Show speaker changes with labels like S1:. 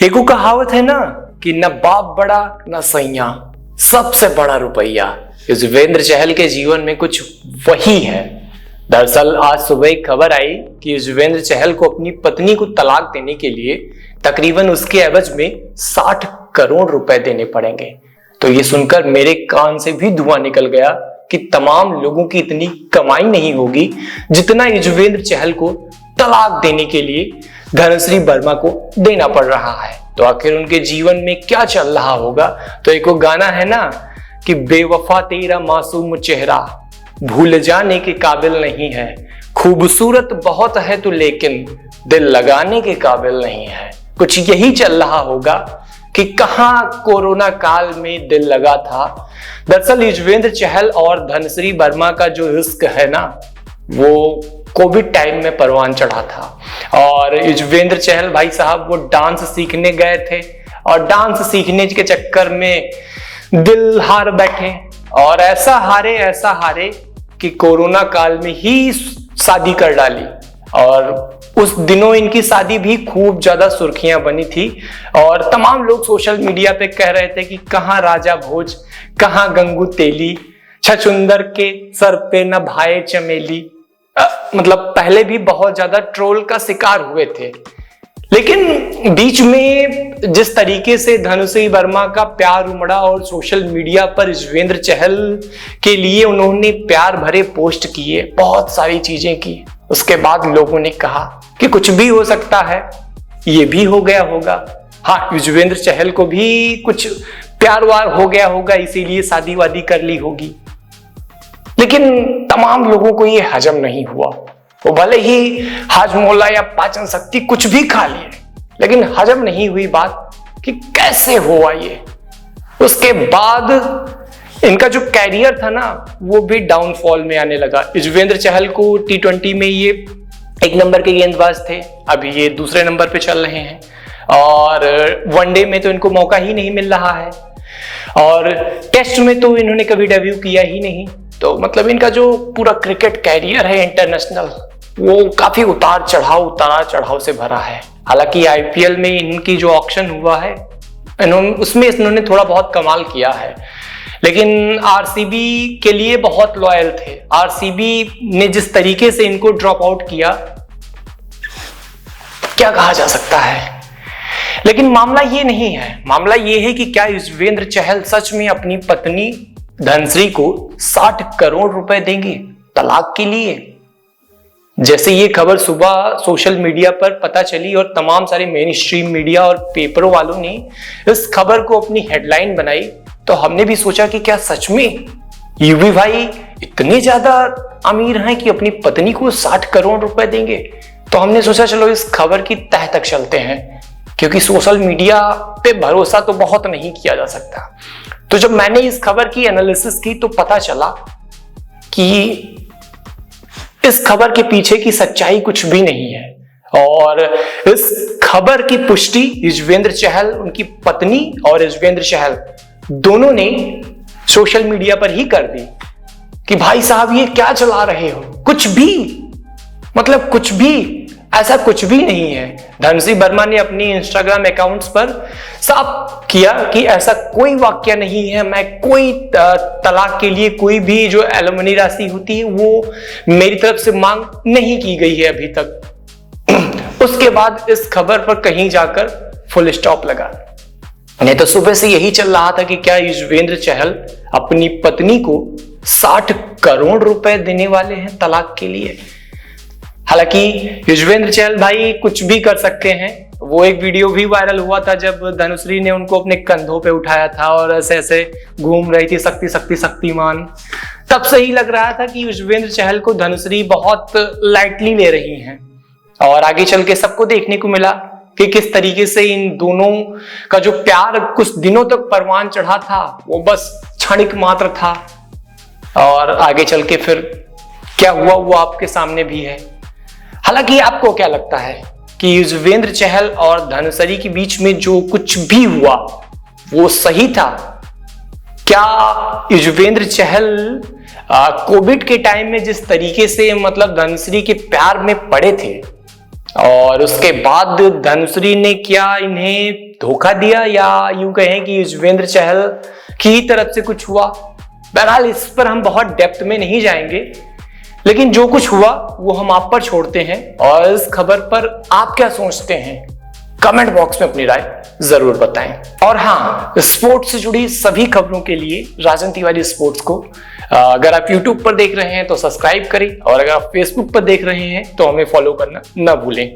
S1: एक कहावत है ना कि न बाप बड़ा न सैया, सबसे बड़ा रुपया। युजवेंद्र चहल के जीवन में कुछ वही है। दरअसल आज सुबह एक खबर आई कि युजवेंद्र चहल को अपनी पत्नी को तलाक देने के लिए तकरीबन उसके एवज में 60 करोड़ रुपए देने पड़ेंगे। तो ये सुनकर मेरे कान से भी धुआं निकल गया कि तमाम लोगों की इतनी कमाई नहीं होगी जितना युजवेंद्र चहल को तलाक देने के लिए धनश्री वर्मा को देना पड़ रहा है। तो आखिर उनके जीवन में क्या चल रहा होगा? तो एक गाना है ना कि बेवफा तेरा मासूम चेहरा भूल जाने के काबिल नहीं है, खूबसूरत बहुत है तो लेकिन दिल लगाने के काबिल नहीं है। कुछ यही चल रहा होगा कि कहां कोरोना काल में दिल लगा था। दरअसल युजवेंद्र चहल और धनश्री वर्मा का जो रिश्क है ना, वो कोविड टाइम में परवान चढ़ा था। और युजवेंद्र चहल भाई साहब वो डांस सीखने गए थे और डांस सीखने के चक्कर में दिल हार बैठे और ऐसा हारे कि कोरोना काल में ही शादी कर डाली। और उस दिनों इनकी शादी भी खूब ज्यादा सुर्खियां बनी थी और तमाम लोग सोशल मीडिया पे कह रहे थे कि कहां राजा भोज, कहां गंगू तेली, छछुंदर के सर पे न भाए चमेली। मतलब पहले भी बहुत ज्यादा ट्रोल का शिकार हुए थे। लेकिन बीच में जिस तरीके से धनश्री वर्मा का प्यार उमड़ा और सोशल मीडिया पर युजवेंद्र चहल के लिए उन्होंने प्यार भरे पोस्ट किए, बहुत सारी चीजें की, उसके बाद लोगों ने कहा कि कुछ भी हो सकता है, ये भी हो गया होगा। हाँ, युजवेंद्र चहल को भी कुछ प्यार वार हो गया होगा, इसीलिए शादी वादी कर ली होगी। लेकिन तमाम लोगों को ये हजम नहीं हुआ। वो भले ही हाजमोला या पाचन शक्ति कुछ भी खा लिए, लेकिन हजम नहीं हुई बात कि कैसे हुआ ये। उसके बाद इनका जो कैरियर था ना, वो भी डाउनफॉल में आने लगा। युजवेंद्र चहल को T20 में ये 1 नंबर के गेंदबाज थे, अभी ये दूसरे नंबर पे चल रहे हैं और वनडे में तो इनको मौका ही नहीं मिल रहा है और टेस्ट में तो इन्होंने कभी डेब्यू किया ही नहीं। तो मतलब इनका जो पूरा क्रिकेट कैरियर है इंटरनेशनल, वो काफी उतार चढ़ाव से भरा है। हालांकि आईपीएल में इनकी जो ऑक्शन हुआ है उसमें इन्होंने थोड़ा बहुत कमाल किया है, लेकिन आरसीबी के लिए बहुत लॉयल थे। आरसीबी ने जिस तरीके से इनको ड्रॉप आउट किया, क्या कहा जा सकता है। लेकिन मामला ये नहीं है, मामला ये है कि क्या युजवेंद्र चहल सच में अपनी पत्नी धनश्री को 60 करोड़ रुपए देंगे तलाक के लिए? जैसे ये खबर सुबह सोशल मीडिया पर पता चली और तमाम सारे मेन स्ट्रीम मीडिया और पेपरों वालों ने इस खबर को अपनी हेडलाइन बनाई, तो हमने भी सोचा कि क्या सच में यूवी भाई इतने ज्यादा अमीर हैं कि अपनी पत्नी को 60 करोड़ रुपए देंगे। तो हमने सोचा चलो इस खबर की तह तक चलते हैं, क्योंकि सोशल मीडिया पे भरोसा तो बहुत नहीं किया जा सकता। तो जब मैंने इस खबर की एनालिसिस की तो पता चला कि इस खबर के पीछे की सच्चाई कुछ भी नहीं है। और इस खबर की पुष्टि युजवेंद्र चहल, उनकी पत्नी और युजवेंद्र चहल दोनों ने सोशल मीडिया पर ही कर दी कि भाई साहब ये क्या चला रहे हो, कुछ भी, मतलब कुछ भी, ऐसा कुछ भी नहीं है। धनश्री वर्मा ने अपनी इंस्टाग्राम अकाउंट्स पर साफ किया कि ऐसा कोई वाक्य नहीं है, मैं कोई तलाक के लिए कोई भी जो एलिमनी राशि होती है वो मेरी तरफ से मांग नहीं की गई है अभी तक। उसके बाद इस खबर पर कहीं जाकर फुल स्टॉप लगा। नहीं तो सुबह से यही चल रहा था कि क्या युजवेंद्र चहल अपनी पत्नी को 60 करोड़ रुपए देने वाले हैं तलाक के लिए। हालांकि युजवेंद्र चहल भाई कुछ भी कर सकते हैं। वो एक वीडियो भी वायरल हुआ था जब धनुश्री ने उनको अपने कंधों पे उठाया था और ऐसे ऐसे घूम रही थी शक्तिमान। तब से ही लग रहा था कि युजवेंद्र चहल को धनुश्री बहुत लाइटली ले रही हैं। और आगे चल के सबको देखने को मिला कि किस तरीके से इन दोनों का जो प्यार कुछ दिनों तक परवान चढ़ा था वो बस क्षणिक मात्र था। और आगे चल के फिर क्या हुआ वो आपके सामने भी है। हालांकि आपको क्या लगता है कि युजवेंद्र चहल और धनश्री के बीच में जो कुछ भी हुआ वो सही था? क्या युजवेंद्र चहल कोविड के टाइम में जिस तरीके से मतलब धनश्री के प्यार में पड़े थे, और उसके बाद धनुश्री ने क्या इन्हें धोखा दिया या यूं कहें कि युजवेंद्र चहल की तरफ से कुछ हुआ? बहरहाल इस पर हम बहुत डेप्थ में नहीं जाएंगे, लेकिन जो कुछ हुआ वो हम आप पर छोड़ते हैं। और इस खबर पर आप क्या सोचते हैं कमेंट बॉक्स में अपनी राय जरूर बताएं। और हाँ, स्पोर्ट्स से जुड़ी सभी खबरों के लिए राजन तिवारी स्पोर्ट्स को अगर आप YouTube पर देख रहे हैं तो सब्सक्राइब करें, और अगर आप Facebook पर देख रहे हैं तो हमें फॉलो करना न भूलें।